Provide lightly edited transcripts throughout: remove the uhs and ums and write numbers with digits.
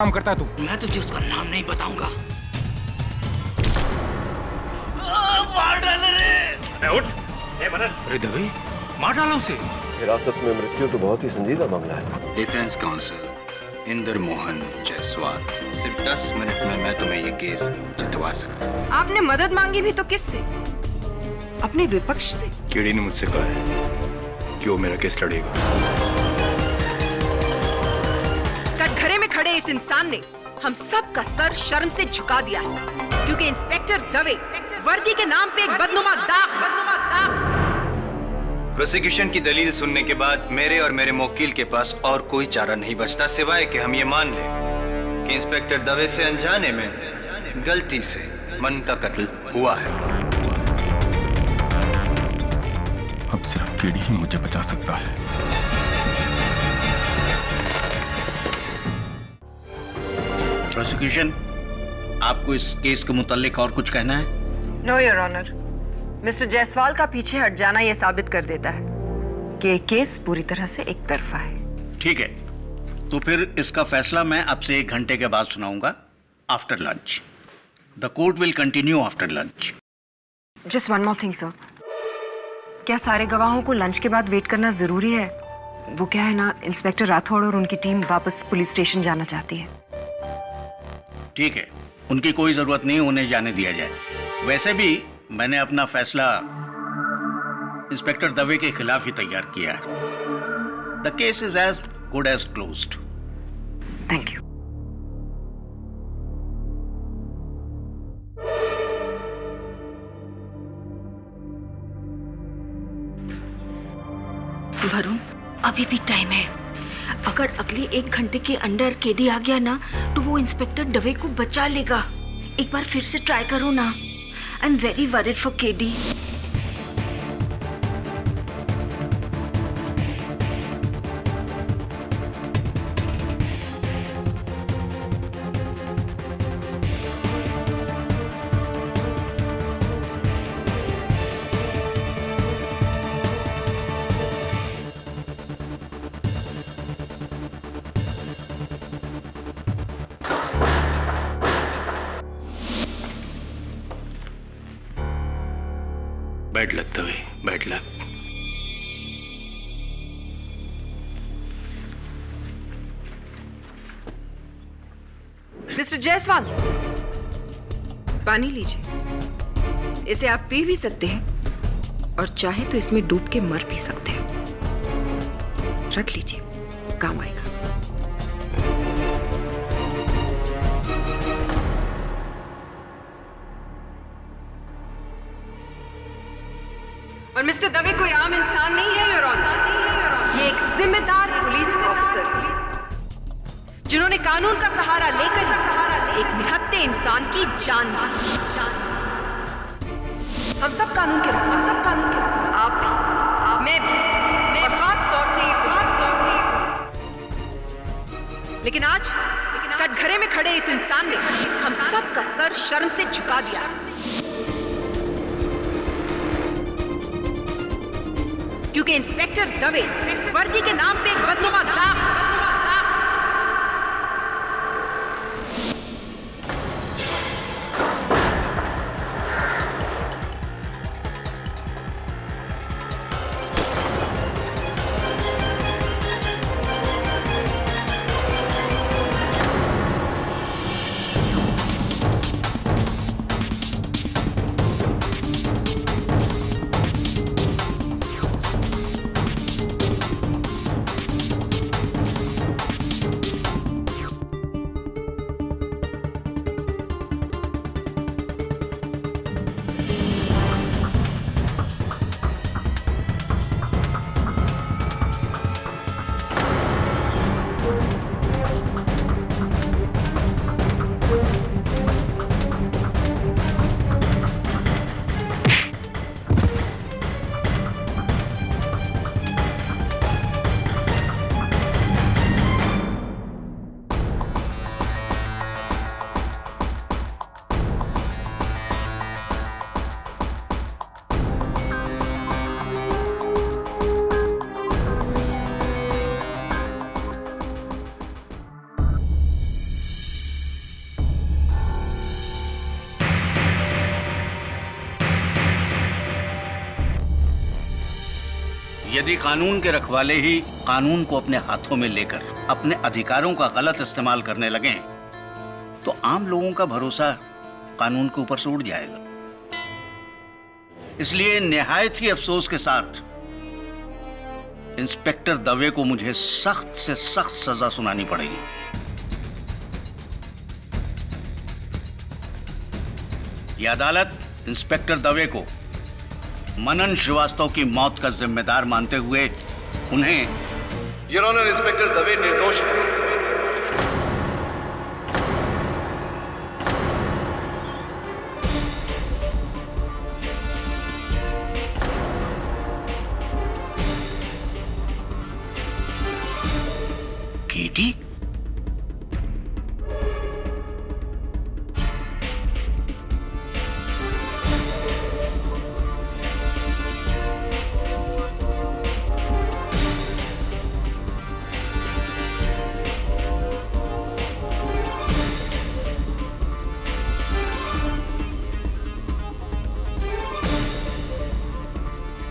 काम करता है तू? मैं तुझे उसका नाम नहीं बताऊंगा। मार डाला रे। उठ। अरे दवे, मार डाला उसे। हिरासत में मृत्यु तो बहुत ही संजीदा मामला है। डिफेंस काउंसिल इंदर मोहन जायसवाल, सिर्फ 10 मिनट में मैं तुम्हें ये केस जितवा सकता हूँ। आपने मदद मांगी भी तो किससे? अपने विपक्ष से। केडी ने मुझसे कहा है कि वो मेरा केस लड़ेगा। कटघरे में खड़े इस इंसान ने हम सब का सर शर्म से झुका दिया है, क्योंकि इंस्पेक्टर दवे वर्दी के नाम पे एक बदनुमा दाग। प्रोसिक्यूशन की दलील सुनने के बाद मेरे और मेरे वकील के पास और कोई चारा नहीं बचता सिवाय कि हम ये मान लें कि इंस्पेक्टर दवे से अनजाने में गलती से मन का कत्ल हुआ है। अब सिर्फ केडी ही मुझे बचा सकता है। प्रोसिक्यूशन, आपको इस केस के मुतालिक और कुछ कहना है? No your honour, mister Jaiswal का पीछे हट जाना यह साबित कर देता है कि ये केस पूरी तरह से एक तरफा है। ठीक है, तो फिर इसका फैसला मैं अब से 1 घंटे के बाद सुनाऊंगा, after lunch. The court will continue after lunch. Just one more thing sir, क्या सारे गवाहों को लंच के बाद वेट करना जरूरी है? वो क्या है ना, इंस्पेक्टर राठौड़ और उनकी टीम वापस पुलिस स्टेशन जाना चाहती है। ठीक है, उनकी कोई जरूरत नहीं, उन्हें जाने दिया जाए। वैसे भी मैंने अपना फैसला इंस्पेक्टर दवे के खिलाफ ही तैयार किया है। The case is as good as closed. Thank you. Varun, अभी भी टाइम है। अगर अगले 1 घंटे के अंदर केडी आ गया ना, तो वो इंस्पेक्टर दवे को बचा लेगा। एक बार फिर से ट्राई करो ना। I am very worried for KD. Bad luck Dave, bad luck. Mister Jaiswal, पानी लीजिए। इसे आप पी भी सकते हैं और चाहे तो इसमें डूब के मर भी सकते हैं। रख लीजिए, काम आएगा। और मिस्टर दवे कोई आम इंसान नहीं है योर ऑनर। ये एक जिम्मेदार पुलिस ऑफिसर, जिन्होंने कानून का सहारा लेकर एक निहत्थे इंसान की जान ली। हम सब कानून के रखवाले, आप भी, मैं भी, और खास तौर से लेकिन आज कटघरे में खड़े इस इंसान ने हम सब का सर शर्म से झुका दिया, क्योंकि इंस्पेक्टर दवे वर्दी के नाम पे एक बदनुमा दाग। यदि कानून के रखवाले ही कानून को अपने हाथों में लेकर अपने अधिकारों का गलत इस्तेमाल करने लगें, तो आम लोगों का भरोसा कानून के ऊपर से उड़ जाएगा। इसलिए निहायत ही अफसोस के साथ इंस्पेक्टर दवे को मुझे सख्त से सख्त सजा सुनानी पड़ेगी। यह अदालत इंस्पेक्टर दवे को मनन श्रीवास्तव की मौत का जिम्मेदार मानते हुए उन्हें योर ऑनर, इंस्पेक्टर दवे निर्दोष है। केटी,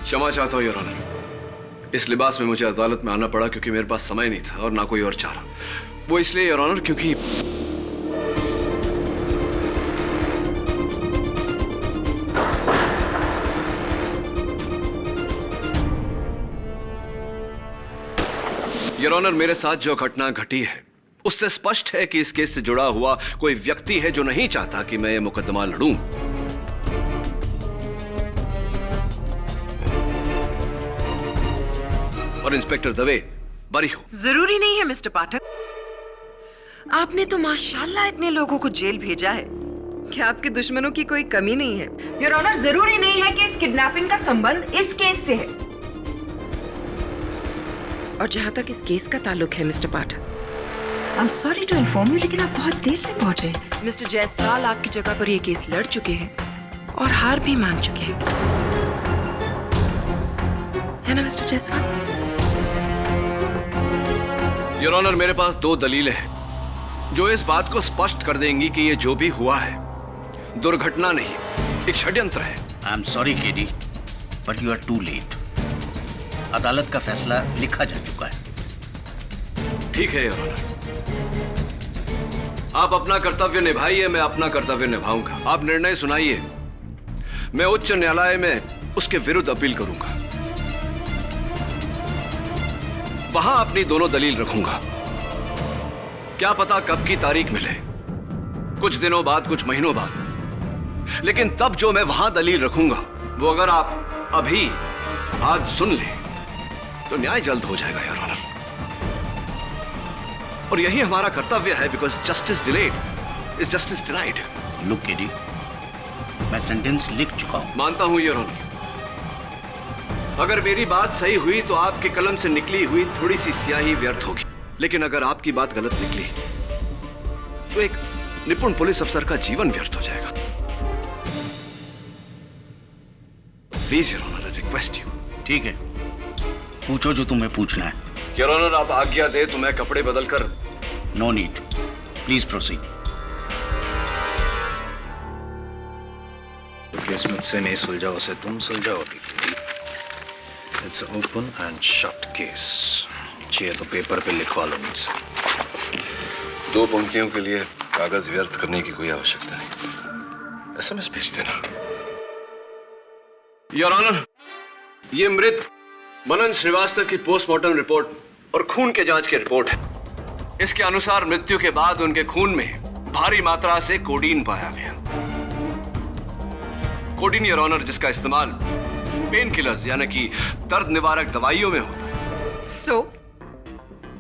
क्षमा चाहता हूं योर ऑनर, इस लिबास में मुझे अदालत में आना पड़ा क्योंकि मेरे पास समय नहीं था और ना कोई और चारा। वो इसलिए योर ऑनर क्योंकि योर ऑनर, मेरे साथ जो घटना घटी है उससे स्पष्ट है कि इस केस से जुड़ा हुआ कोई व्यक्ति है जो नहीं चाहता कि मैं ये मुकदमा लड़ूं। और इंस्पेक्टर दवे बरी हो। जरूरी नहीं है मिस्टर पाठक। आपने तो माशाल्लाह इतने लोगों को जेल भेजा है कि आपके दुश्मनों की कोई कमी नहीं है। योर ऑनर, जरूरी नहीं है कि इस किडनैपिंग का संबंध इस केस से है। और जहां तक इस केस का ताल्लुक है mister Pathak, I am sorry to inform you, लेकिन आप बहुत देर से पहुंचे। मिस्टर जायसवाल आपकी जगह पर यह केस लड़ चुके हैं और हार भी मान चुके हैं, है ना मिस्टर जायसवाल? योर ऑनर, मेरे पास दो दलीलें हैं जो इस बात को स्पष्ट कर देंगी कि ये जो भी हुआ है दुर्घटना नहीं, एक षड्यंत्र है। I am sorry KD, but you are too late. अदालत का फैसला लिखा जा चुका है। ठीक है योर ऑनर, आप अपना कर्तव्य निभाइए, मैं अपना कर्तव्य निभाऊंगा। आप निर्णय सुनाइए, मैं उच्च न्यायालय में उसके विरुद्ध अपील करूंगा, वहां अपनी दोनों दलील रखूंगा। क्या पता कब की तारीख मिले, कुछ दिनों बाद, कुछ महीनों बाद, लेकिन तब जो मैं वहां दलील रखूंगा वो अगर आप अभी आज सुन ले तो न्याय जल्द हो जाएगा योर ऑनर। और यही हमारा कर्तव्य है, because justice delayed is justice denied. Look KD, मैं सेंटेंस लिख चुका हूं। मानता हूं योर ऑनर, अगर मेरी बात सही हुई तो आपके कलम से निकली हुई थोड़ी सी स्याही व्यर्थ होगी, लेकिन अगर आपकी बात गलत निकली तो एक निपुण पुलिस अफसर का जीवन व्यर्थ हो जाएगा। Please your honour, I request you. ठीक है, पूछो जो तुम्हें पूछना है। योर ऑनर, आप आज्ञा दे तो मैं कपड़े बदलकर। No need, please proceed. Case मुझसे नहीं सुलझा, उसे तुम सुलझाओगी। It's open and shut case. चाहिए तो पेपर पे लिखवा लो मुझसे। दो पंक्तियों के लिए कागज व्यर्थ करने की कोई आवश्यकता नहीं, एसएमएस भेज देना। योर ऑनर, ये मृत मनन श्रीवास्तव की पोस्टमार्टम रिपोर्ट और खून के जांच की रिपोर्ट है। इसके अनुसार मृत्यु के बाद उनके खून में भारी मात्रा से कोडीन पाया गया। कोडीन योर ऑनर, जिसका इस्तेमाल पेन किलर्स यानी कि दर्द निवारक दवाइयों में होता है। सो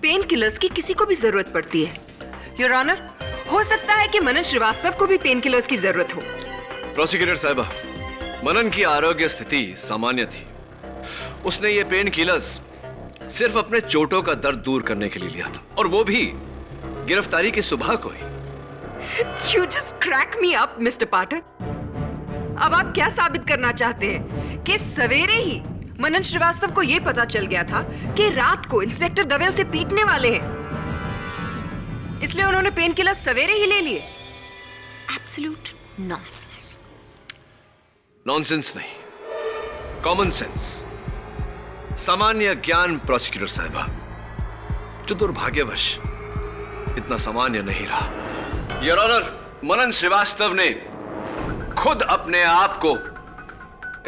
पेन किलर्स की किसी को भी जरूरत पड़ती है योर ऑनर। हो सकता है कि मनन श्रीवास्तव को भी पेन किलर्स की जरूरत हो। प्रोसिक्यूटर साहिबा, मनन की आरोग्य स्थिति सामान्य थी। उसने ये पेन किलर्स सिर्फ अपने चोटों का दर्द दूर करने के लिए लिया था, और वो भी गिरफ्तारी की सुबह को ही। You just crack me up, mister Pathak. अब आप क्या साबित करना चाहते हैं कि सवेरे ही मनन श्रीवास्तव को यह पता चल गया था कि रात को इंस्पेक्टर दवे उसे पीटने वाले हैं, इसलिए उन्होंने पेन किलर सवेरे ही ले लिए? Absolute nonsense. नॉनसेंस नहीं, कॉमन सेंस। सामान्य ज्ञान प्रोसिक्यूटर साहिबा, जो दुर्भाग्यवश इतना सामान्य नहीं रहा। योर ऑनर, मनन श्रीवास्तव ने खुद अपने आप को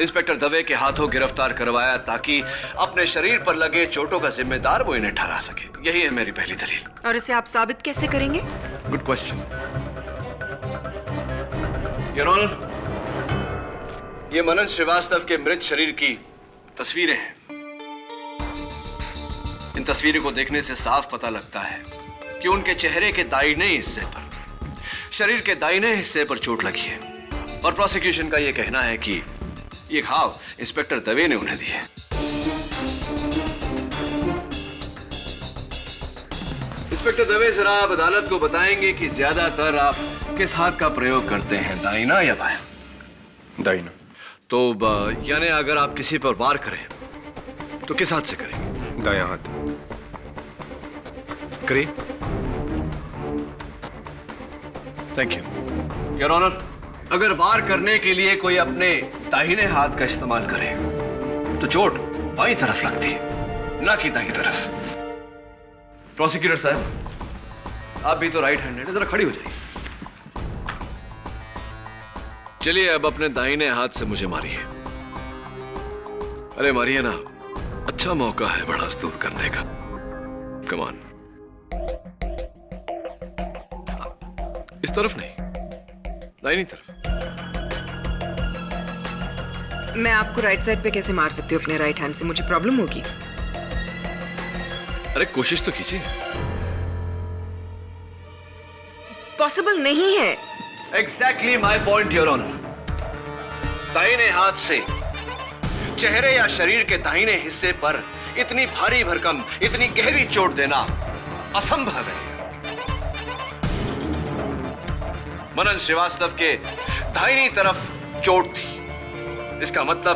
इंस्पेक्टर दवे के हाथों गिरफ्तार करवाया ताकि अपने शरीर पर लगे चोटों का जिम्मेदार वो इन्हें ठहरा सके। यही है मेरी पहली दलील। और इसे आप साबित कैसे करेंगे? गुड क्वेश्चन योर ऑनर, ये मनन श्रीवास्तव के मृत शरीर की तस्वीरें हैं। इन तस्वीरों को देखने से साफ पता लगता है कि उनके चेहरे के दाहिने हिस्से पर, शरीर के दाहिने हिस्से पर चोट लगी है और प्रोसिक्यूशन का यह कहना है कि ये घाव इंस्पेक्टर दवे ने उन्हें दिए। इंस्पेक्टर दवे, जरा आप अदालत को बताएंगे कि ज्यादातर आप किस हाथ का प्रयोग करते हैं, दाहिना या बायां? दाहिना। तो यानी अगर आप किसी पर वार करें तो किस हाथ से करेंगे? दायां हाथ। करिए। थैंक यू योर ऑनर, अगर वार करने के लिए कोई अपने दाहिने हाथ का इस्तेमाल करे तो चोट बाईं तरफ लगती है, ना कि दाईं तरफ। प्रोसिक्यूटर साहब, आप भी तो राइट हैंडेड, जरा खड़ी हो जाइए। चलिए अब अपने दाहिने हाथ से मुझे मारिए। अरे मारिए ना, अच्छा मौका है भड़ास दूर करने का। कमान। इस तरफ नहीं, दाहिनी तरफ। मैं आपको राइट साइड पे कैसे मार सकती हूँ अपने राइट हैंड से? मुझे प्रॉब्लम होगी। अरे कोशिश तो कीजिए। पॉसिबल नहीं है। Exactly my point your honour. दाहिने हाथ से चेहरे या शरीर के दाहिने हिस्से पर इतनी भारी भरकम, इतनी गहरी चोट देना असंभव है। मनन श्रीवास्तव के दाहिनी तरफ चोट थी, इसका मतलब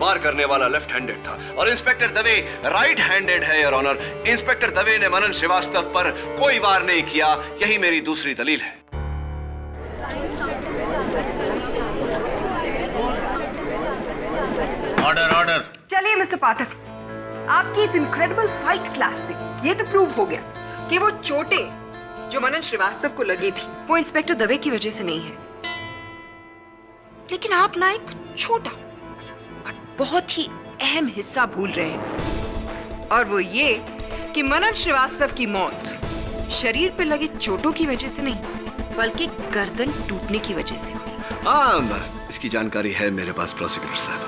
वार करने वाला लेफ्ट हैंडेड था और इंस्पेक्टर दवे राइट हैंडेड है योर ऑनर। इंस्पेक्टर दवे ने मनन श्रीवास्तव पर कोई वार नहीं किया, यही मेरी दूसरी दलील है। Order order. चलिए मिस्टर पाठक, आपकी इस इनक्रेडिबल फाइट क्लास से ये तो प्रूव हो गया कि वो चोटें जो मनन श्रीवास्तव को लगी थी वो इंस्पेक्टर दवे की वजह से नहीं है। लेकिन आप ना एक छोटा और बहुत ही अहम हिस्सा भूल रहे हैं, और वो ये कि मनन श्रीवास्तव की मौत शरीर पर लगे चोटों की वजह से नहीं बल्कि गर्दन टूटने की वजह से हुई। इसकी जानकारी है मेरे पास प्रोसिक्यूटर साहब।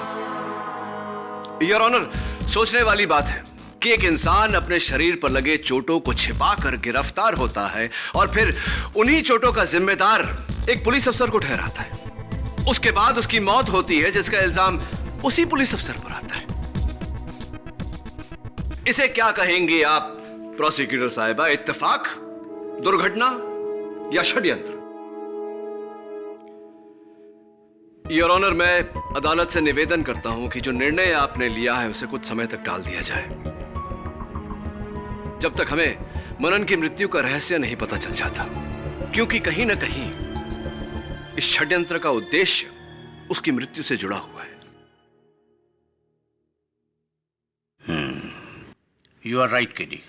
योर ऑनर, सोचने वाली बात है कि एक इंसान अपने शरीर पर लगे चोटों को छिपाकर गिरफ्तार होता है और फिर उन्हीं चोटों का जिम्मेदार एक पुलिस अफसर को ठहराता है। उसके बाद उसकी मौत होती है जिसका इल्जाम उसी पुलिस अफसर पर आता है। इसे क्या कहेंगे आप प्रोसिक्यूटर साहिबा? इत्तेफाक, दुर्घटना या षड्यंत्र? योर ऑनर, मैं अदालत से निवेदन करता हूं कि जो निर्णय आपने लिया है उसे कुछ समय तक टाल दिया जाए, जब तक हमें मनन की मृत्यु का रहस्य नहीं पता चल जाता, क्योंकि कहीं ना कहीं इस षड्यंत्र का उद्देश्य उसकी मृत्यु से जुड़ा हुआ है। You are right KD.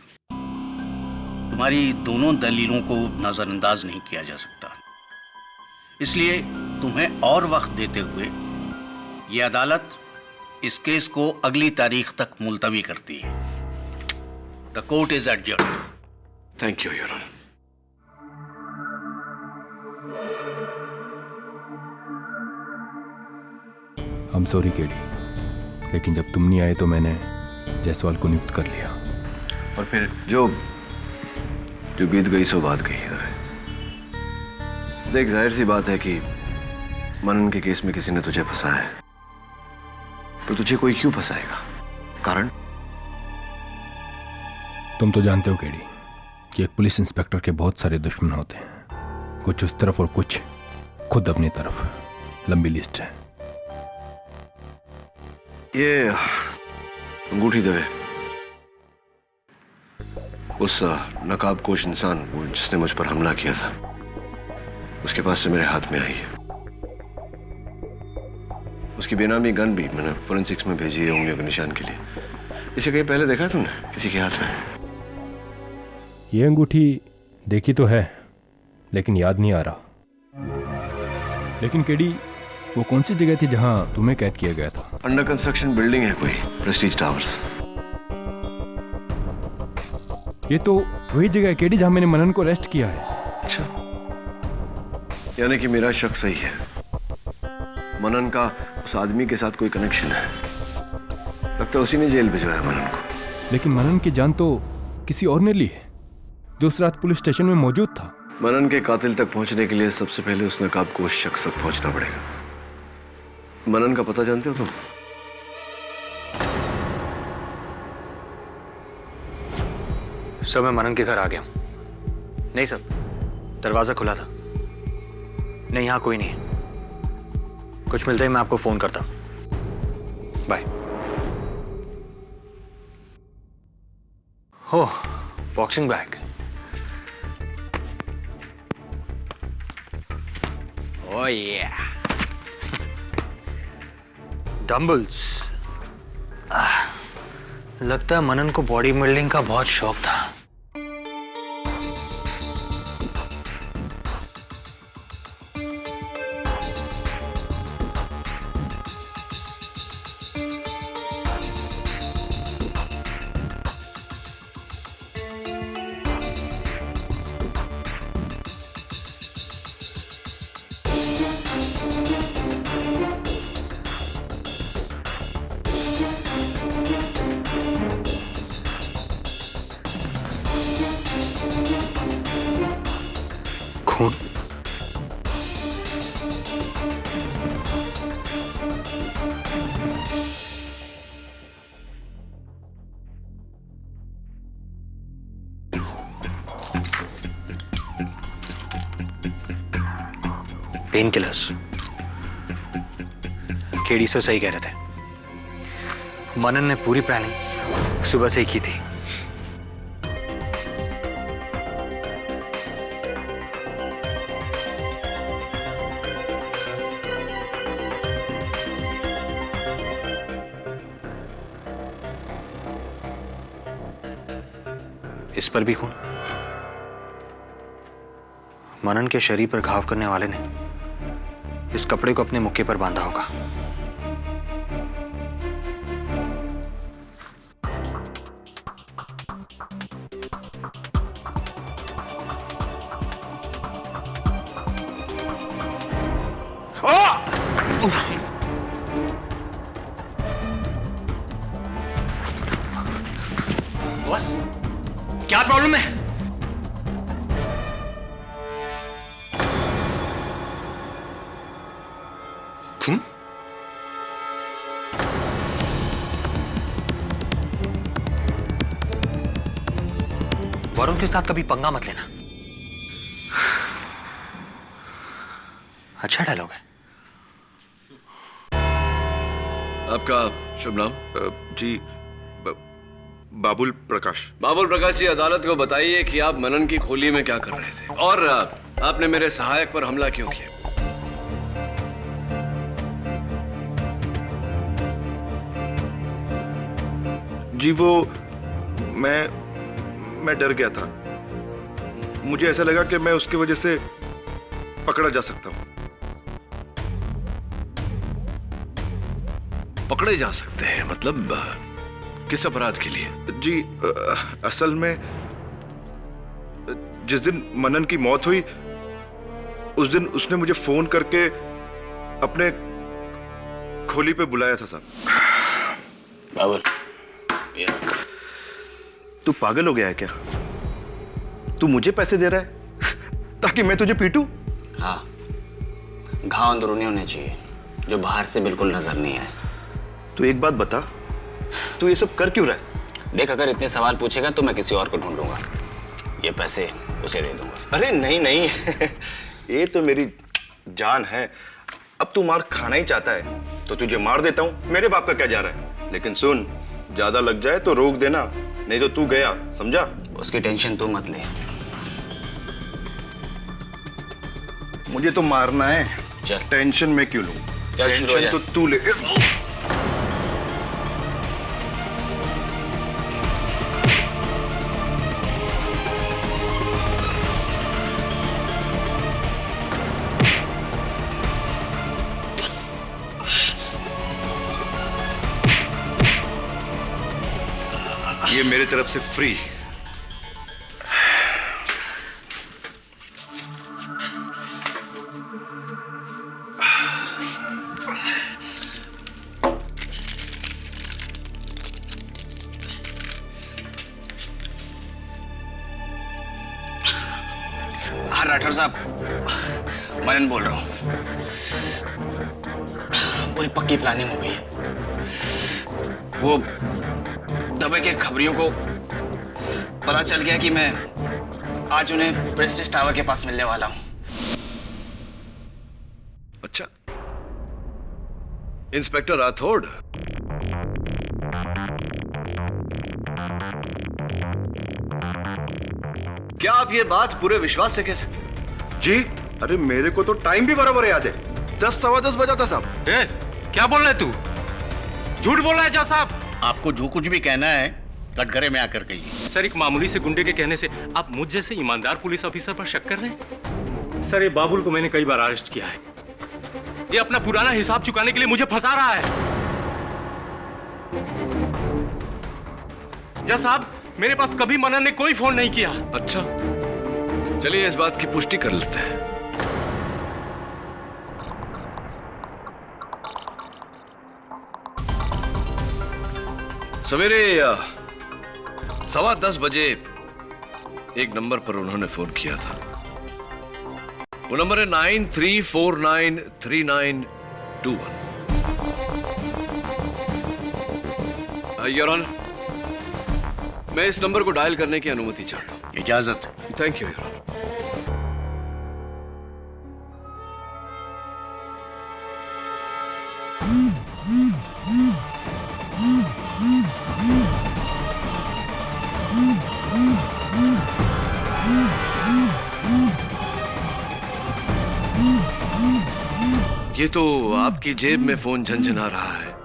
तुम्हारी दोनों दलीलों को नजरअंदाज नहीं किया जा सकता, इसलिए तुम्हें और वक्त देते हुए यह अदालत इस केस को अगली तारीख तक मुलतवी करती है। The court is adjourned. Thank you your honour. हम सॉरी केडी, लेकिन जब तुम नहीं आए तो मैंने जायसवाल को नियुक्त कर लिया। और फिर जो बीत गई सो बात गई। देख, जाहिर सी बात है कि मनन के केस में किसी ने तुझे फंसाया है, तो तुझे कोई क्यों फंसाएगा? कारण? तुम तो जानते हो केडी कि एक पुलिस इंस्पेक्टर के बहुत सारे दुश्मन होते हैं, कुछ उस तरफ और कुछ खुद अपनी तरफ। लंबी लिस्ट है। ये अंगूठी दवे, उस नकाबपोश इंसान वो जिसने मुझ पर हमला किया था, उसके पास से मेरे हाथ में आई है। उसकी बेनामी गन भी मैंने फोरेंसिक्स में भेजी है उंगलियों के निशान के लिए। इसे कहीं पहले देखा तुमने किसी के हाथ में? ये अंगूठी देखी तो है, लेकिन याद नहीं आ रहा। लेकिन केडी, वो कौन सी जगह थी जहां तुम्हें कैद किया गया था? अंडर कंस्ट्रक्शन बिल्डिंग है कोई, प्रेस्टीज टावर्स। ये तो वही जगह है केडी जहां मैंने मनन को अरेस्ट किया है। अच्छा, यानी कि मेरा शक सही है। मनन का उस आदमी के साथ कोई कनेक्शन है। लगता है उसी ने जेल भिजवाया मनन को। लेकिन मनन की जान तो किसी और ने ली है, जो उस रात पुलिस स्टेशन में मौजूद था। मनन के कातिल तक पहुंचने के लिए सबसे पहले उस नकाब को उस शख्स तक पहुंचना पड़ेगा। मनन का पता जानते हो तुम? सर, मैं मनन के घर आ गया हूं। नहीं सर, दरवाजा खुला था। नहीं, यहां कोई नहीं है। कुछ मिलते ही मैं आपको फोन करता हूं। बाय। हो, बॉक्सिंग बैग। ओह या, डंबल्स। लगता है मनन को बॉडी बिल्डिंग का बहुत शौक था। खून। Pain killers. केडी सर सही कह रहे थे। मनन ने पूरी प्लानिंग सुबह से ही की थी। इस पर भी खून। मनन के शरीर पर घाव करने वाले ने इस कपड़े को अपने मुक्के पर बांधा होगा। बस, क्या प्रॉब्लम है? खून? वरुण के साथ कभी पंगा मत लेना। अच्छा डायलॉग है। आपका शुभ नाम? जी, बाबुल प्रकाश। बाबुल प्रकाश जी, अदालत को बताइए कि आप मनन की खोली में क्या कर रहे थे और आपने मेरे सहायक पर हमला क्यों किया? जी, वो मैं डर गया था। मुझे ऐसा लगा कि मैं उसकी वजह से पकड़ा जा सकता हूं। पकड़े जा सकते हैं? मतलब किस अपराध के लिए? जी, असल में जिस दिन मनन की मौत हुई उस दिन उसने मुझे फोन करके अपने खोली पे बुलाया था साहब। बाबुल, तू पागल हो गया है क्या? तू मुझे पैसे दे रहा है ताकि मैं तुझे पीटूं? हाँ, घाव अंदरूनी होने चाहिए जो बाहर से बिल्कुल नजर नहीं आए। तू एक बात बता, तू ये सब कर क्यों रहा है? देख, अगर इतने सवाल पूछेगा तो मैं किसी और को ढूंढूंगा। ये पैसे उसे दे दूंगा। अरे नहीं नहीं ये तो मेरी जान है। अब तू मार खाना ही चाहता है तो तुझे मार देता हूं। मेरे बाप का क्या जा रहा है? लेकिन सुन, ज्यादा लग जाए तो रोक देना, नहीं तो तू गया, समझा? उसकी टेंशन तू मत ले। मुझे तो मारना है। चल। टेंशन मैं क्यों लूं? चल, शुरू हो टेंशन जा। तो तू ले। ये मेरे तरफ से फ्री। हाँ राठौर साहब, मनन बोल रहा हूँ। पूरी पक्की प्लानिंग हो गई है। वो दबे के खबरियों को पता चल गया कि मैं आज उन्हें प्रेस्टीज टावर के पास मिलने वाला हूँ। अच्छा, इंस्पेक्टर राठौड़, क्या आप ये बात पूरे विश्वास से कह सकते? जी, अरे मेरे को तो टाइम भी बराबर याद है। 10 सवा 10 बजा था साहब। क्या बोल रहा है तू? झूठ बोल रहा है जज साहब। आपको जो कुछ भी कहना है कटघरे में आकर कहिए। सर, एक मामूली से गुंडे के कहने से आप मुझ जैसे ईमानदार पुलिस ऑफिसर पर शक कर रहे हैं? सर, ये बाबुल को मैंने कई बार अरेस्ट किया है। ये अपना पुराना हिसाब चुकाने के लिए मुझे फंसा रहा है। जज साहब, मेरे पास कभी मनन ने कोई फोन नहीं किया। अच्छा, चलिए इस बात की पुष्टि कर लेते हैं। सवेरे 10:15 बजे एक नंबर पर उन्होंने फोन किया था। वो नंबर है 93493921। योर ऑनर, मैं इस नंबर को डायल करने की अनुमति चाहता हूं। इजाजत। Thank you your honour. ये तो आपकी जेब में फोन झनझना रहा है,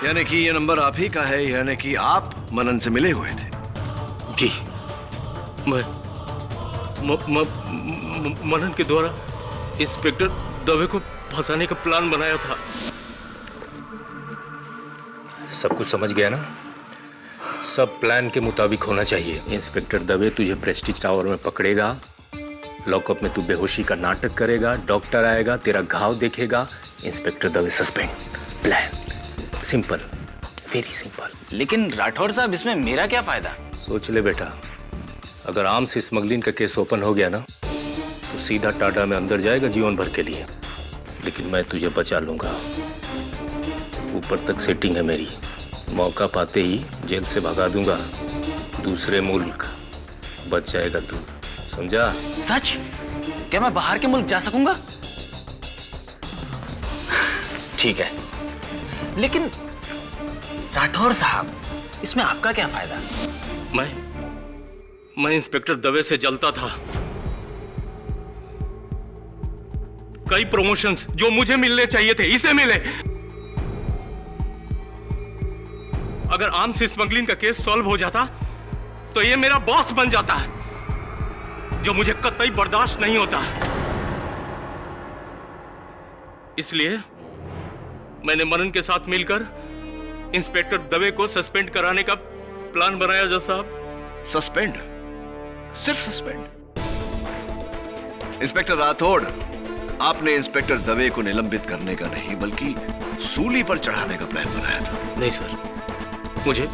यानी कि ये नंबर आप ही का है, यानी कि आप मनन से मिले हुए थे। जी, मैं मनन के द्वारा इंस्पेक्टर दवे को फंसाने का प्लान बनाया था। सब कुछ समझ गया ना? सब प्लान के मुताबिक होना चाहिए। इंस्पेक्टर दवे तुझे प्रेस्टीज टावर में पकड़ेगा, लॉकअप में तू बेहोशी का नाटक करेगा, डॉक्टर आएगा, तेरा घाव देखेगा, inspector Dave suspend. Plan simple, very simple. लेकिन राठौर साहब, इसमें मेरा क्या फायदा? सोच ले बेटा, अगर आर्म्स स्मगलिंग का केस ओपन हो गया ना तो सीधा टाटा में अंदर जाएगा जीवन भर के लिए। लेकिन मैं तुझे बचा लूंगा। ऊपर तक सेटिंग है मेरी, मौका पाते ही जेल से भगा दूंगा। दूसरे मुल्क बच जाएगा तू, समझा? सच? क्या मैं बाहर के मुल्क जा सकूंगा? ठीक है, लेकिन राठौर साहब, इसमें आपका क्या फायदा? मैं इंस्पेक्टर दवे से जलता था। कई प्रमोशंस जो मुझे मिलने चाहिए थे, इसे मिले। अगर आर्म्स स्मगलिंग का केस सॉल्व हो जाता तो ये मेरा बॉस बन जाता है, जो मुझे कतई बर्दाश्त नहीं होता। इसलिए मैंने मनन के साथ मिलकर इंस्पेक्टर दवे को सस्पेंड कराने का प्लान बनाया। जज साहब, सस्पेंड? सिर्फ सस्पेंड? इंस्पेक्टर राठौड़, आपने इंस्पेक्टर दवे को निलंबित करने का नहीं बल्कि सूली पर चढ़ाने का प्लान बनाया था। नहीं सर, मुझे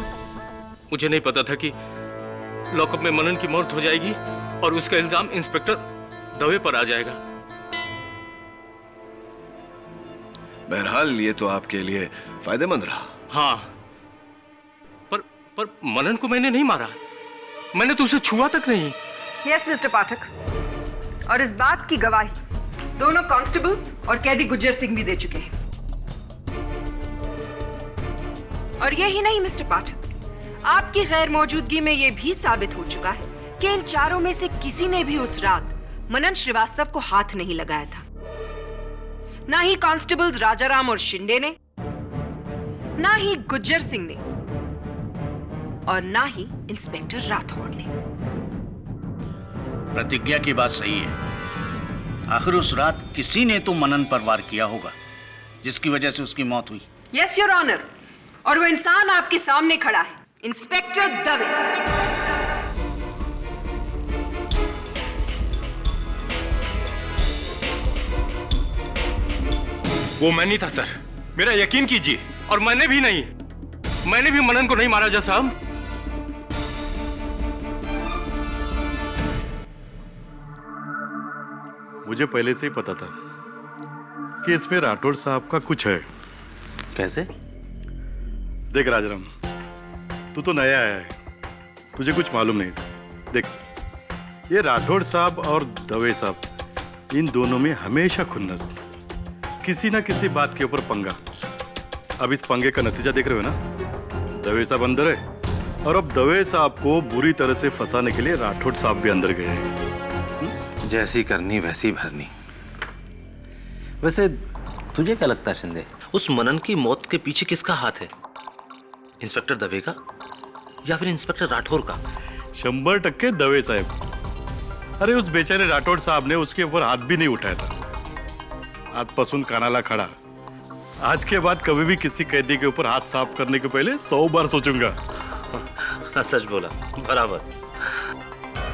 नहीं पता था कि लॉकअप में मनन की मौत हो जाएगी और उसका इल्जाम इंस्पेक्टर दवे पर आ जाएगा। बहरहाल ये तो आपके लिए फायदेमंद रहा। हाँ, पर मनन को मैंने नहीं मारा, मैंने तो उसे छुआ तक नहीं। यस मिस्टर पाठक, और इस बात की गवाही दोनों कांस्टेबल्स और कैदी गुज्जर सिंह भी दे चुके हैं। और यही नहीं मिस्टर पाठक, आपकी गैर मौजूदगी में यह भी साबित हो चुका है कि इन चारों में से किसी ने भी उस रात मनन श्रीवास्तव को हाथ नहीं लगाया था। ना ही कांस्टेबल्स राजाराम और शिंदे ने, ना ही गुज्जर सिंह ने, और ना ही इंस्पेक्टर राठौड़ ने। प्रतिज्ञा की बात सही है। आखिर उस रात किसी ने तो मनन पर वार किया होगा, जिसकी वजह से उसकी मौत हुई। यस योर ऑनर, और वो इंसान आपके सामने खड़ा है। इंस्पेक्टर दवे। वो मैं नहीं था सर, मेरा यकीन कीजिए। और मैंने भी नहीं, मैंने भी मनन को नहीं मारा जज साहब। मुझे पहले से ही पता था कि इसमें राठौड़ साहब का कुछ है। कैसे? देख राजराम, तू तो नया आया है, तुझे कुछ मालूम नहीं। देख, ये राठौड़ साहब और दवे साहब, इन दोनों में हमेशा खुन्नस, किसी ना किसी बात के ऊपर पंगा। अब इस पंगे का नतीजा देख रहे हो ना, दवे साहब अंदर है और अब दवे साहब को बुरी तरह से फंसाने के लिए राठौड़ साहब भी अंदर गए हैं। जैसी करनी वैसी भरनी। वैसे तुझे क्या लगता है शिंदे, उस मनन की मौत के पीछे किसका हाथ है? इंस्पेक्टर दवे का या फिर इंस्पेक्टर राठौर का? 100% दवे साहब। अरे उस बेचारे राठौड़ साहब ने उसके ऊपर हाथ भी नहीं उठाया था। आजपासून कानाला खड़ा। आज के बाद कभी भी किसी कैदी के ऊपर हाथ साफ करने के पहले 100 बार सोचूंगा। सच बोला, बराबर।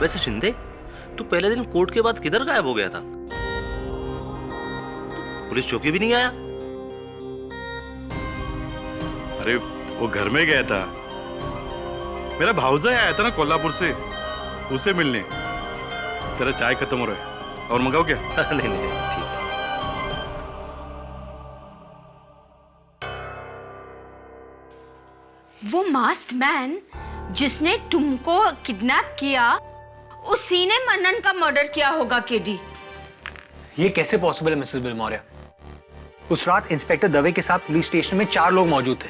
वैसे शिंदे, तू पहले दिन कोर्ट के बाद किधर गायब हो गया था? तो पुलिस चौकी भी नहीं आया? अरे वो घर में गया था, मेरा भाऊजा आया था ना कोल्हापुर से, उसे मिलने। तेरा चाय खत्म हो रहा है, और मंगाओ क्या? नहीं नहीं ठीक है। वो मास्क्ड मैन जिसने तुमको किडनैप किया, उसी ने मनन का मर्डर किया होगा केडी। ये कैसे पॉसिबल है मिसेस बिलमोरिया? उस रात इंस्पेक्टर दवे के साथ पुलिस स्टेशन में 4 लोग मौजूद थे।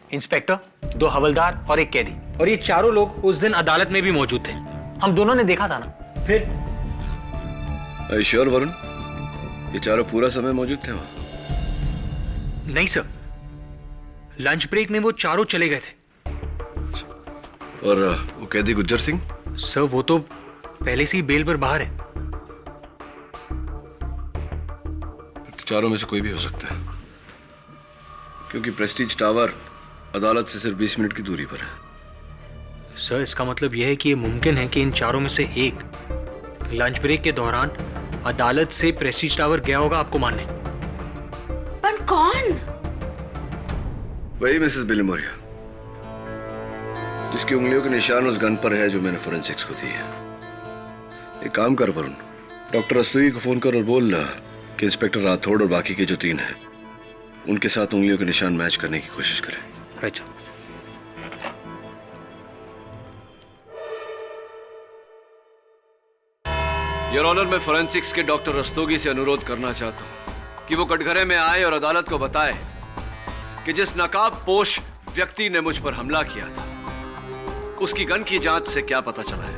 इंस्पेक्टर, 2 हवलदार और 1 कैदी। और ये चारों लोग उस दिन अदालत में भी मौजूद थे। हम दोनों ने देखा था ना। फिर श्योर वरुण, ये चारों पूरा समय मौजूद थे वहां? नहीं सर, लंच ब्रेक में वो चारों चले गए थे। और वो कैदी गुज्जर सिंह? सर वो तो पहले से ही बेल पर बाहर है। तो चारों में से कोई भी हो सकता है, क्योंकि प्रेस्टीज टावर अदालत से सिर्फ 20 मिनट की दूरी पर है। सर इसका मतलब यह है कि यह मुमकिन है कि इन चारों में से एक लंच ब्रेक के दौरान अदालत से प्रेस्टीज टावर गया होगा आपको मारने। पर कौन? वही मिसेस बिलमोरिया, जिसकी उंगलियों के निशान उस गन पर है जो मैंने फोरेंसिक्स को दी है। एक काम कर वरुण, डॉक्टर रस्तोगी को फोन कर और बोल कि इंस्पेक्टर राठौड़ और बाकी के जो 3 हैं, उनके साथ उंगलियों के निशान मैच करने की कोशिश करें। Right sir. योर ऑनर, मैं फोरेंसिक्स के डॉक्टर रस्तोगी से अनुरोध करना चाहता हूं कि वो कटघरे में आए और अदालत को बताए कि जिस नकाबपोश व्यक्ति ने मुझ पर हमला किया था, उसकी गन की जांच से क्या पता चला है।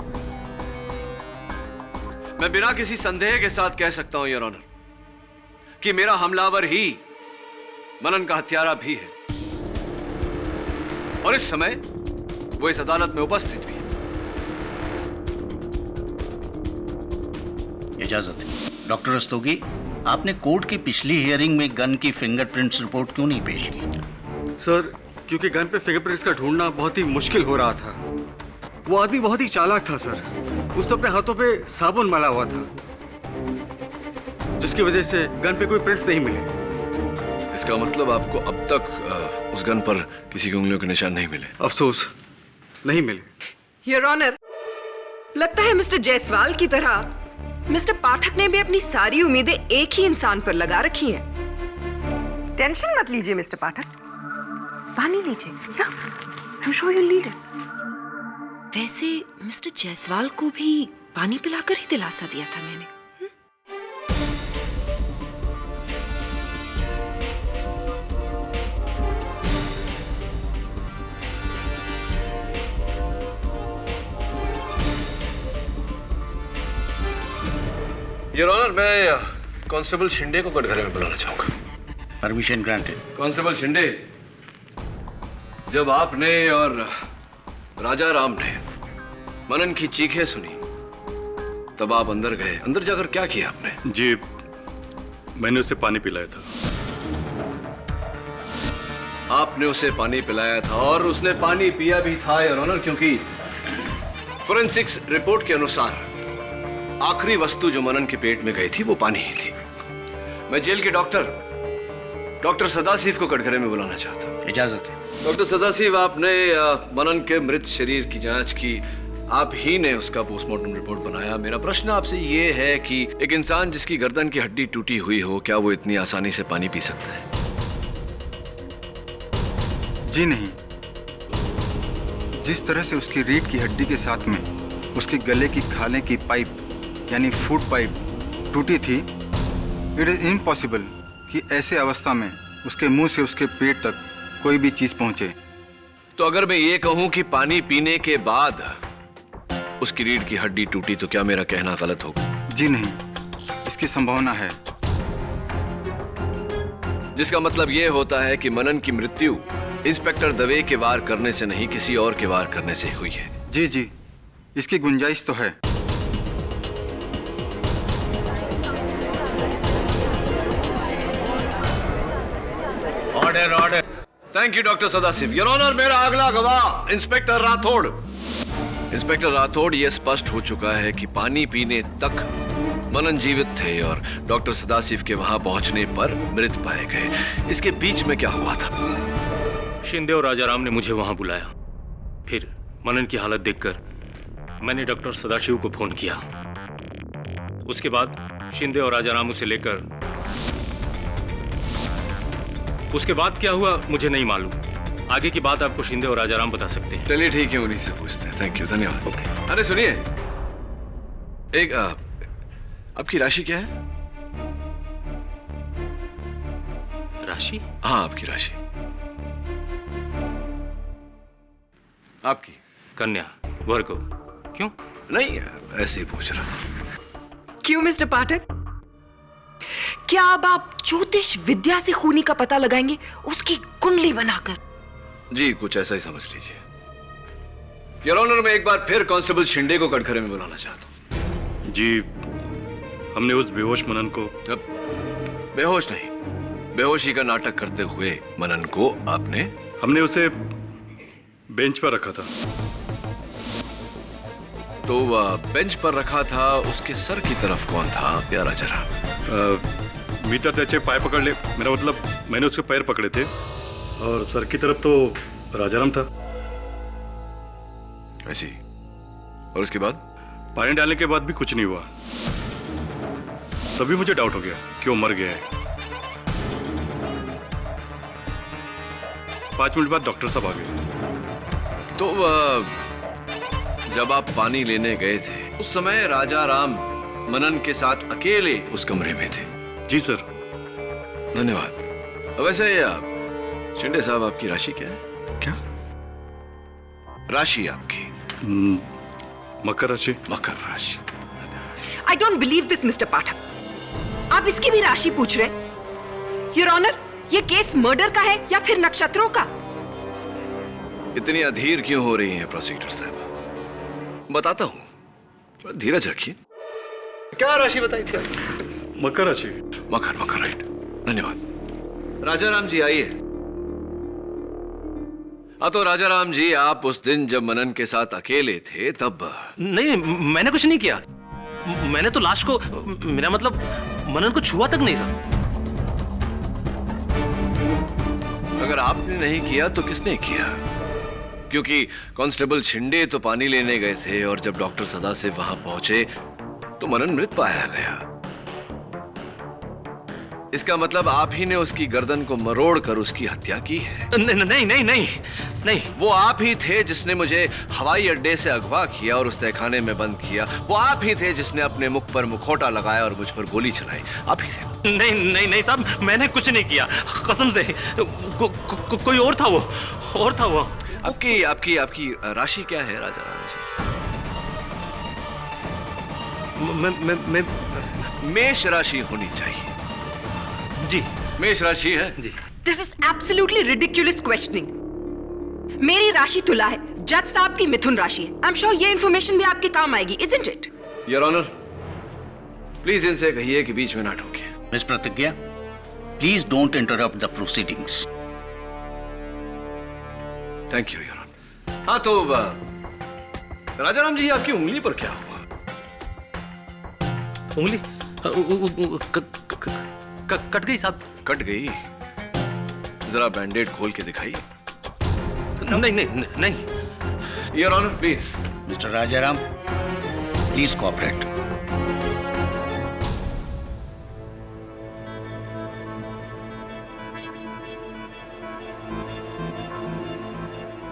मैं बिना किसी संदेह के साथ कह सकता हूं योर ऑनर कि मेरा हमलावर ही मनन का हत्यारा भी है, और इस समय वो इस अदालत में उपस्थित भी है। इजाजत है। डॉक्टर रस्तोगी, आपने कोर्ट की पिछली हियरिंग में गन की फिंगरप्रिंट्स रिपोर्ट क्यों नहीं पेश की? सर, क्योंकि गन पे फिंगरप्रिंट्स का ढूंढना बहुत ही मुश्किल हो रहा था। वो आदमी बहुत ही चालाक था सर। उसने अपने हाथों पे साबुन मला हुआ था, जिसकी वजह से गन पे कोई प्रिंट्स नहीं मिले। इसका मतलब आपको अब तक उस गन पर किसी की उंगलियों के निशान नहीं मिले? अफसोस, नहीं मिले। योर ऑनर, लगता है मिस्टर जायसवाल की तरह मिस्टर पाठक ने भी अपनी सारी उम्मीदें एक ही इंसान पर लगा रखी हैं। टेंशन मत लीजिए मिस्टर पाठक, पानी लीजिए। I'm sure you'll need it. वैसे मिस्टर जायसवाल को भी पानी पिलाकर ही दिलासा दिया था मैंने। योर ऑनर, मैं कांस्टेबल शिंदे को कटघरे में बुलाना चाहूंगा। Permission granted. कांस्टेबल शिंदे, जब आपने और राजा राम ने मनन की चीखें सुनी, तब आप अंदर गए। अंदर जाकर क्या किया आपने? जी, मैंने उसे पानी पिलाया था। आपने उसे पानी पिलाया था और उसने पानी पिया भी था योर ऑनर, क्योंकि फोरेंसिक्स रिपोर्ट के अनुसार आखिरी वस्तु जो मनन के पेट में गई थी वो पानी ही थी। मैं जेल के डॉक्टर सदाशिव को कटघरे में बुलाना चाहता हूँ। इजाजत है। डॉक्टर सदाशिव, आपने मनन के मृत शरीर की जांच की, आप ही ने उसका पोस्टमार्टम रिपोर्ट बनाया। मेरा प्रश्न आपसे ये है कि एक इंसान जिसकी गर्दन की हड्डी टूटी हुई हो, क्या वो इतनी आसानी से पानी पी सकता है? जी नहीं। जिस तरह से उसकी रीढ़ की हड्डी के साथ में उसके गले की खाने की पाइप यानी फूड पाइप टूटी थी, इट इज इम्पॉसिबल कि ऐसे अवस्था में उसके मुंह से उसके पेट तक कोई भी चीज पहुंचे। तो अगर मैं ये कहूं कि पानी पीने के बाद उसकी रीढ़ की हड्डी टूटी, तो क्या मेरा कहना गलत होगा? जी नहीं, इसकी संभावना है। जिसका मतलब ये होता है कि मनन की मृत्यु इंस्पेक्टर दवे के वार करने से नहीं, किसी और के वार करने से हुई है। जी जी, इसकी गुंजाइश तो है। Order order. Thank you doctor Sadashiv. Your honour, मेरा अगला गवाह इंस्पेक्टर राठौड़। इंस्पेक्टर राठौड़, यह स्पष्ट हो चुका है कि पानी पीने तक मनन जीवित थे और डॉक्टर सदाशिव के वहां पहुंचने पर मृत पाए गए। इसके बीच में क्या हुआ था? शिंदे और राजाराम ने मुझे वहां बुलाया। फिर मनन की हालत देखकर मैंने डॉक्टर सदाशिव को फोन किया। उसके बाद शिंदे और राजाराम उसे लेकर, उसके बाद क्या हुआ मुझे नहीं मालूम। आगे की बात आपको शिंदे और राजाराम बता सकते हैं। चलिए ठीक है, उन्हीं से पूछते हैं। थैंक यू, धन्यवाद। ओके। अरे सुनिए, एक आपकी राशि क्या है? राशि? हाँ, आपकी राशि। आपकी? कन्या, वर्गो। क्यों? नहीं, ऐसे ही पूछ रहा। क्यों मिस्टर पाठक? क्या अब आप ज्योतिष विद्या से खूनी का पता लगाएंगे, उसकी कुंडली बनाकर? जी, कुछ ऐसा ही समझ लीजिए। योर ऑनर, मैं एक बार फिर कांस्टेबल शिंदे को कटघरे में बुलाना चाहता हूँ। जी, हमने उस बेहोश मनन को... बेहोश नहीं, बेहोशी का नाटक करते हुए मनन को आपने... हमने उसे बेंच पर रखा था। तो बेंच पर रखा था, उसके सर की तरफ कौन था प्यारा जरा? मी तर त्याचे पाय पकड़ ले, मेरा मतलब मैंने उसके पैर पकड़े थे और सर की तरफ तो राजाराम था। ऐसी? और उसके बाद? पानी डालने के बाद भी कुछ नहीं हुआ। तभी मुझे डाउट हो गया कि वो मर गया है। 5 मिनट बाद डॉक्टर साहब आ गए। तो जब आप पानी लेने गए थे उस समय राजाराम मनन के साथ अकेले उस कमरे में थे? जी सर। धन्यवाद। वैसे शिंदे साहब, आपकी राशि क्या है? क्या राशि आपकी? मकर राशि। मकर राशि। I don't believe this mister Pathak. आप इसकी भी राशि पूछ रहे? योर ऑनर, ये केस मर्डर का है या फिर नक्षत्रों का? इतनी अधीर क्यों हो रही हैं प्रोसिक्यूटर साहब? बताता हूं, थोड़ा धीरज रखिए। क्या राशि बताई थी? मकर राशि। मकर, मकर, राइट। धन्यवाद। राजाराम जी आइए। तो राजाराम जी, आप उस दिन जब मनन के साथ अकेले थे तब... नहीं, मैंने कुछ नहीं किया। मैंने तो लाश को, मेरा मतलब मनन को छुआ तक नहीं सर। अगर आपने नहीं किया तो किसने किया? क्योंकि कांस्टेबल शिंदे तो पानी लेने गए थे और जब डॉक्टर सदाशिव वहां पहुंचे तो मनन मृत पाया गया। इसका मतलब आप ही ने उसकी गर्दन को मरोड़ कर उसकी हत्या की है? नहीं नहीं नहीं नहीं नहीं। वो आप ही थे जिसने मुझे हवाई अड्डे से अगवा किया और उस तहखाने में बंद किया। वो आप ही थे जिसने अपने मुख पर मुखौटा लगाया और मुझ पर गोली चलाई। आप ही थे। नहीं नहीं नहीं साहब, मैंने कुछ नहीं किया, कसम से। कोई और था, वो और था वो। आपकी आपकी आपकी राशि क्या है राजाराम जी? मेष राशि होनी चाहिए। जी, मेष राशि है जी। This is absolutely ridiculous questioning. मेरी राशि तुला है, जज साहब की मिथुन राशि है। आई एम श्योर ये इंफॉर्मेशन भी आपके काम आएगी, isn't it? Your honour, please इनसे कहिए कि बीच में ना टोके। Miss Pratigya, please don't interrupt the proceedings. Thank you your honour. हाँ तो राजाराम जी, आपकी उंगली पर क्या हुआ? उंगली कट गई साहब। कट गई? जरा बैंडेड खोल के दिखाइए। नहीं नहीं नहीं। Your honour please. Mister Rajaram, please cooperate.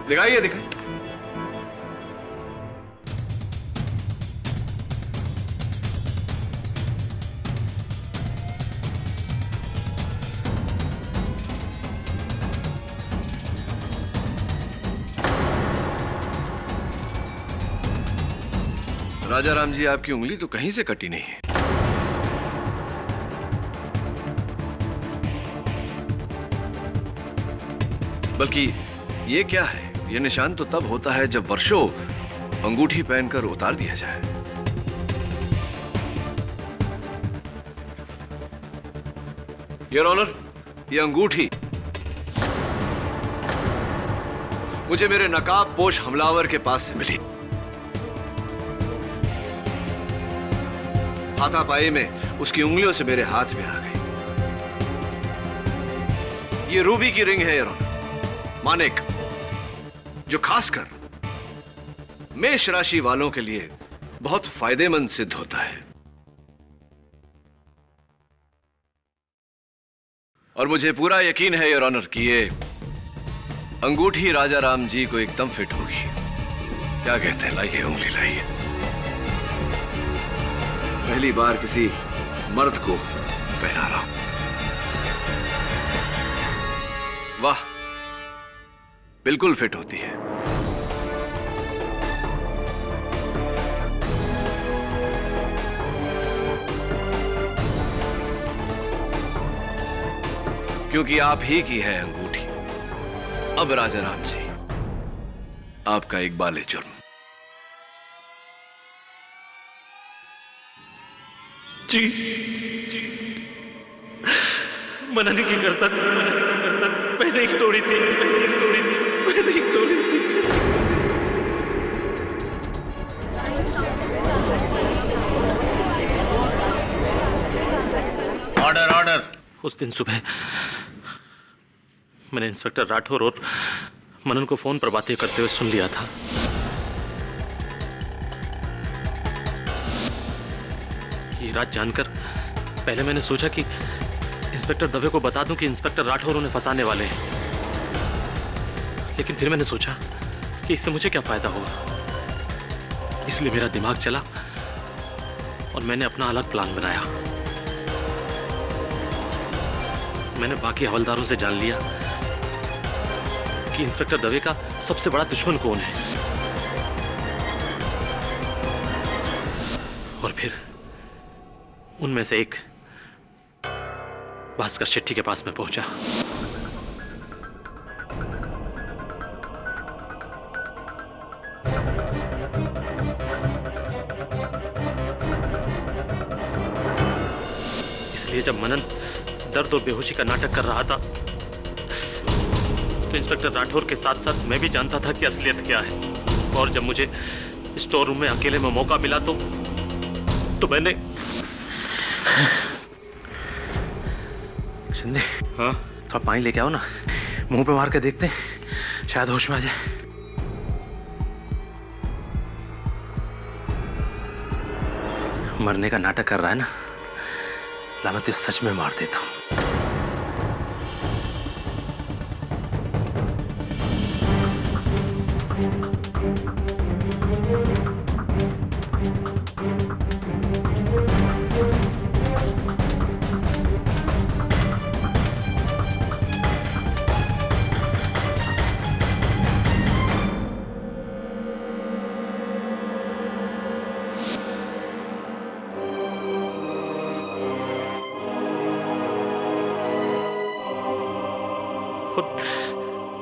दिखाइए दिखाइए। राजाराम जी, आपकी उंगली तो कहीं से कटी नहीं है। बल्कि ये क्या है? ये निशान तो तब होता है जब वर्षों अंगूठी पहनकर उतार दिया जाए। योर ऑनर, ये अंगूठी मुझे मेरे नकाबपोश हमलावर के पास से मिली। हाथापाई में उसकी उंगलियों से मेरे हाथ में आ गई। ये रूबी की रिंग है योर ऑनर, मानिक, जो खासकर मेष राशि वालों के लिए बहुत फायदेमंद सिद्ध होता है। और मुझे पूरा यकीन है योर ऑनर कि ये अंगूठी राजाराम जी को एकदम फिट होगी। क्या कहते हैं? लाइए उंगली लाइए। पहली बार किसी मर्द को पहना रहा हूं। वाह, बिल्कुल फिट होती है। क्योंकि आप ही की है अंगूठी। अब राजाराम जी, आपका इकबाल जुर्म। जी मना नहीं करता, मैंने ही तोड़ी थी। Order order. उस दिन सुबह मैंने इंस्पेक्टर राठौर और मनन को फोन पर बातें करते हुए सुन लिया था। ये रात जानकर पहले मैंने सोचा कि इंस्पेक्टर दवे को बता दूं कि इंस्पेक्टर राठौर उन्हें फंसाने वाले हैं, लेकिन फिर मैंने सोचा कि इससे मुझे क्या फायदा होगा। इसलिए मेरा दिमाग चला और मैंने अपना अलग प्लान बनाया। मैंने बाकी हवलदारों से जान लिया कि इंस्पेक्टर दवे का सबसे बड़ा दुश्मन कौन है, और फिर उनमें से एक भास्कर शेट्टी के पास में पहुंचा। इसलिए जब मनन दर्द और बेहोशी का नाटक कर रहा था तो इंस्पेक्टर राठौर के साथ साथ मैं भी जानता था कि असलियत क्या है। और जब मुझे स्टोर रूम में अकेले में मौका मिला तो मैंने शिंदे, हाँ, थोड़ा पानी लेके आओ ना, मुंह पे मार के देखते हैं, शायद होश में आ जाए। मरने का नाटक कर रहा है ना, ला मैं तुझे सच में मार देता हूं।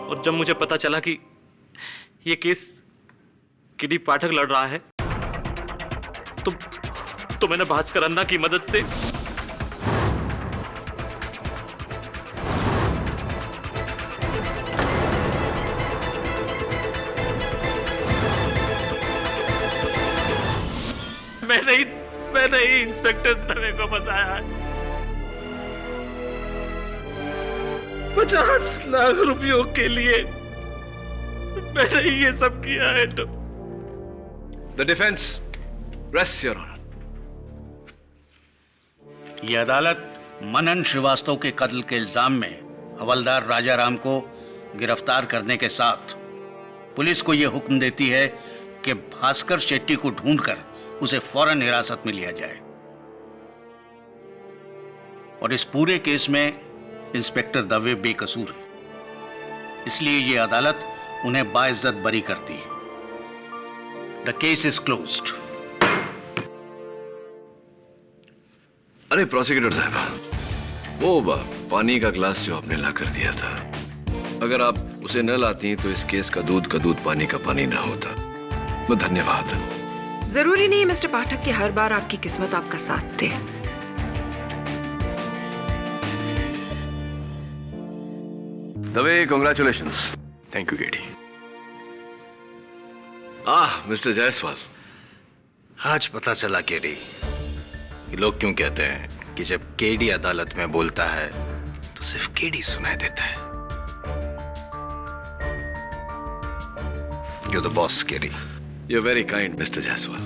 और जब मुझे पता चला कि ये केस किडी पाठक लड़ रहा है तो मैंने भास्कर अन्ना की मदद से मैंने ही इंस्पेक्टर दवे को फंसाया है। 50 लाख रुपयों के लिए मैंने ही ये सब किया है। तो the defence rest your honour. यह अदालत मनन श्रीवास्तव के कत्ल के इल्जाम में हवलदार राजाराम को गिरफ्तार करने के साथ पुलिस को यह हुक्म देती है कि भास्कर शेट्टी को ढूंढकर उसे फौरन हिरासत में लिया जाए और इस पूरे केस में इंस्पेक्टर दवे बेकसूर है, इसलिए यह अदालत उन्हें बाइज्जत बरी करती है। The case is closed. अरे प्रोसिक्यूटर साहब, वो पानी का ग्लास जो आपने ला कर दिया था, अगर आप उसे न लाती तो इस केस का दूध पानी का पानी ना होता। तो धन्यवाद। जरूरी नहीं मिस्टर पाठक कि हर बार आपकी किस्मत आपका साथ दे। Dave, congratulations. Thank you KD. Mister Jaiswal, आज पता चला केडी कि लोग क्यों कहते हैं कि जब केडी अदालत में बोलता है तो सिर्फ केडी सुनाई देता है। You're the boss, KD. You're very kind, Mr. Jaiswal.